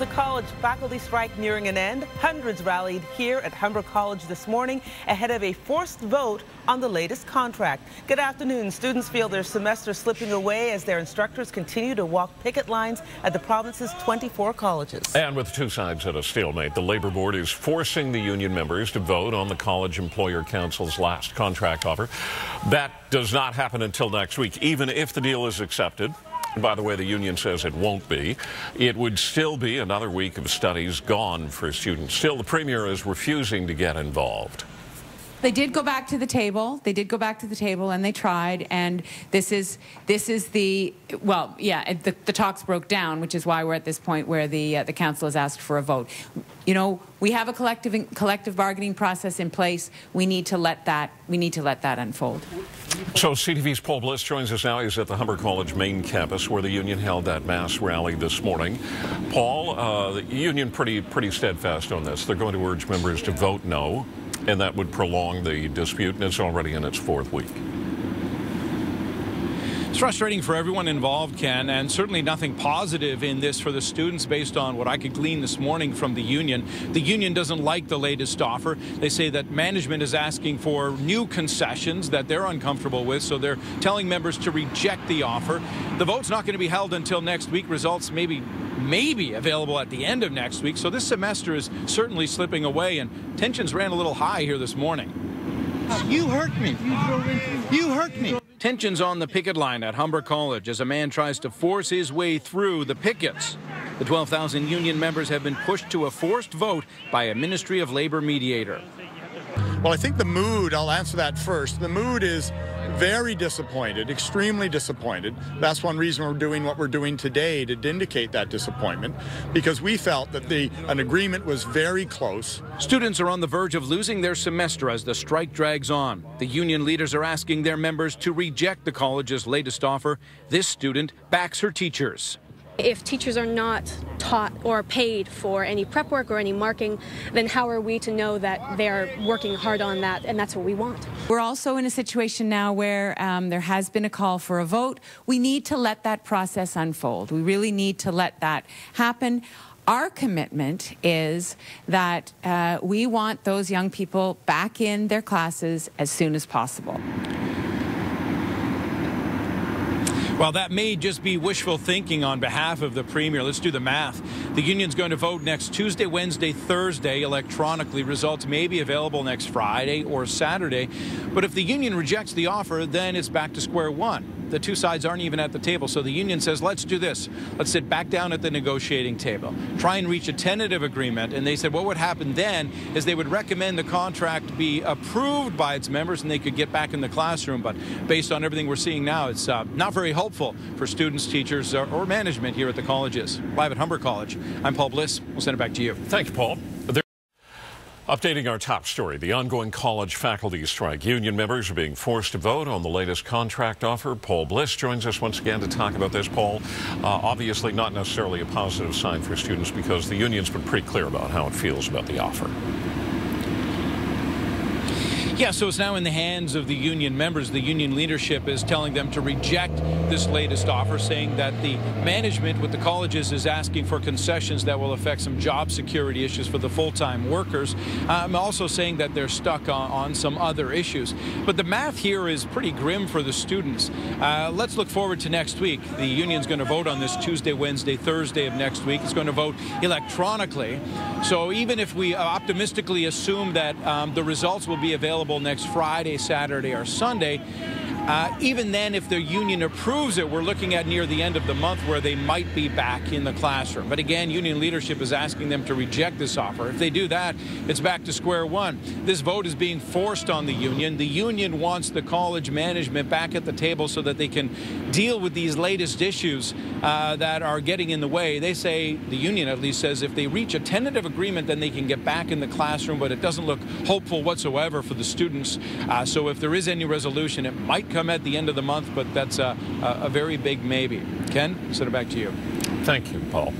a college faculty strike nearing an end, hundreds rallied here at Humber College this morning ahead of a forced vote on the latest contract. Good afternoon. Students feel their semester slipping away as their instructors continue to walk picket lines at the province's 24 colleges. And with two sides at a stalemate, the Labor Board is forcing the union members to vote on the College Employer Council's last contract offer. That does not happen until next week, even if the deal is accepted. By the way, the union says it won't be. It would still be another week of studies gone for students. Still, the Premier is refusing to get involved. They did go back to the table. They did go back to the table, and they tried. And this is the, well, yeah, the talks broke down, which is why we're at this point where the council has asked for a vote. You know, we have a collective bargaining process in place. We need to let that unfold. So CTV's Paul Bliss joins us now. He's at the Humber College main campus where the union held that mass rally this morning. Paul, the union pretty steadfast on this. They're going to urge members to vote no, and that would prolong the dispute, and it's already in its fourth week. It's frustrating for everyone involved, Ken, and certainly nothing positive in this for the students based on what I could glean this morning from the union. The union doesn't like the latest offer. They say that management is asking for new concessions that they're uncomfortable with, so they're telling members to reject the offer. The vote's not going to be held until next week. Results maybe available at the end of next week, so this semester is certainly slipping away, and tensions ran a little high here this morning. You hurt me. You hurt me. Tensions on the picket line at Humber College as a man tries to force his way through the pickets. The 12,000 union members have been pushed to a forced vote by a Ministry of Labor mediator. Well, I think the mood, I'll answer that first. The mood is very disappointed, extremely disappointed. That's one reason we're doing what we're doing today, to indicate that disappointment, because we felt that an agreement was very close. Students are on the verge of losing their semester as the strike drags on. The union leaders are asking their members to reject the college's latest offer. This student backs her teachers. If teachers are not taught or paid for any prep work or any marking, then how are we to know that they're working hard on that, and that's what we want? We're also in a situation now where there has been a call for a vote. We need to let that process unfold. We really need to let that happen. Our commitment is that we want those young people back in their classes as soon as possible. Well, that may just be wishful thinking on behalf of the Premier. Let's do the math. The union's going to vote next Tuesday, Wednesday, Thursday electronically. Results may be available next Friday or Saturday. But if the union rejects the offer, then it's back to square one. The two sides aren't even at the table. So the union says, let's do this. Let's sit back down at the negotiating table, try and reach a tentative agreement. And they said what would happen then is they would recommend the contract be approved by its members and they could get back in the classroom. But based on everything we're seeing now, it's not very hopeful for students, teachers, or management here at the colleges. Live at Humber College, I'm Paul Bliss. We'll send it back to you. Thank you, Paul. Updating our top story, the ongoing college faculty strike. Union members are being forced to vote on the latest contract offer. Paul Bliss joins us once again to talk about this. Paul, obviously not necessarily a positive sign for students because the union's been pretty clear about how it feels about the offer. Yeah, so it's now in the hands of the union members. The union leadership is telling them to reject this latest offer, saying that the management with the colleges is asking for concessions that will affect some job security issues for the full-time workers. I'm also saying that they're stuck on some other issues. But the math here is pretty grim for the students. Let's look forward to next week. The union's going to vote on this Tuesday, Wednesday, Thursday of next week. It's going to vote electronically. So even if we optimistically assume that the results will be available next Friday, Saturday, or Sunday, even then, if the union approves it, we're looking at near the end of the month where they might be back in the classroom. But again, union leadership is asking them to reject this offer. If they do that, it's back to square one. This vote is being forced on the union. The union wants the college management back at the table so that they can deal with these latest issues that are getting in the way. They say, the union at least says, if they reach a tentative agreement, then they can get back in the classroom, but it doesn't look hopeful whatsoever for the students. So if there is any resolution, it might come at the end of the month, but that's a very big maybe. Ken, send it back to you. Thank you, Paul.